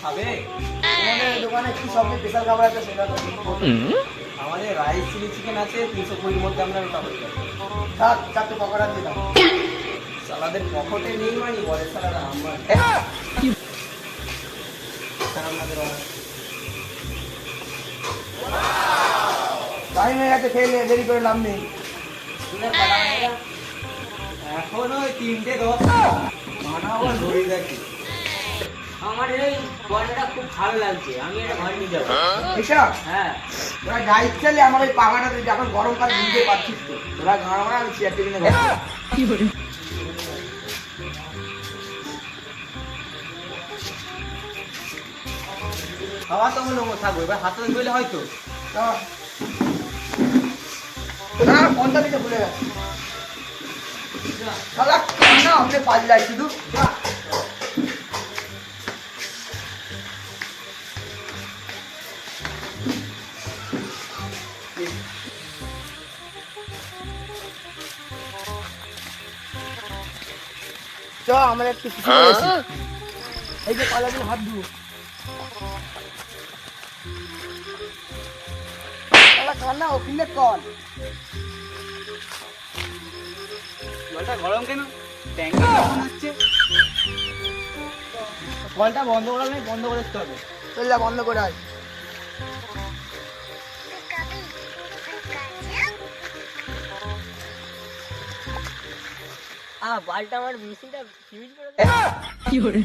খাবে? তোমাদের দোকানে কি সব স্পেশাল খাবার আছে সেটা তো বলো। আমাদের রাইস চিলি চিকেন আছে 320 মধ্যে আমরা ওটা হয়ে যাবে। থাক, চারটে পকোড়া দিয়ে দাও। সালাদের পকেটে নেই মানে বলে সালাদা আমার আমাদের টাইম হয়ে গেছে, খেয়ে নে, দেরি করে লাভ নেই। এখন ওই 3:10 বানাবো ধরে দেখি। আমার এই বলটা খুব ভালো লাগছে, আমি এটা ঘরে নিয়ে যাবো। এইসব হ্যাঁ, তোরা যা ইচ্ছা নিয়ে আমার ওই পাখাটা দিতে, এখন গরমকাল বুঝতে পারছিস তো। তোরা গাড়া মারা, আমি চেয়ার টেবিলে বসবো। খাওয়া তো হলো থাকবো, এবার হাতে ধুলে হয়তো ফোনটা দিতে ভুলে গেছে। শালা না আপনি পাল্লাই শুধু। চ আমরা একটু কিছু করেছি। এই যে কলা দিয়ে হাত ধুবো। শালা কান্না ওখানে কল। জলটা গরম কেন? ট্যাঙ্কি কেমন আসছে? কলটা বন্ধ করা নেই, বন্ধ করে দিতে হবে। চল বন্ধ করে আয়। বালটা আমার মেশিনটা ফিউজ করে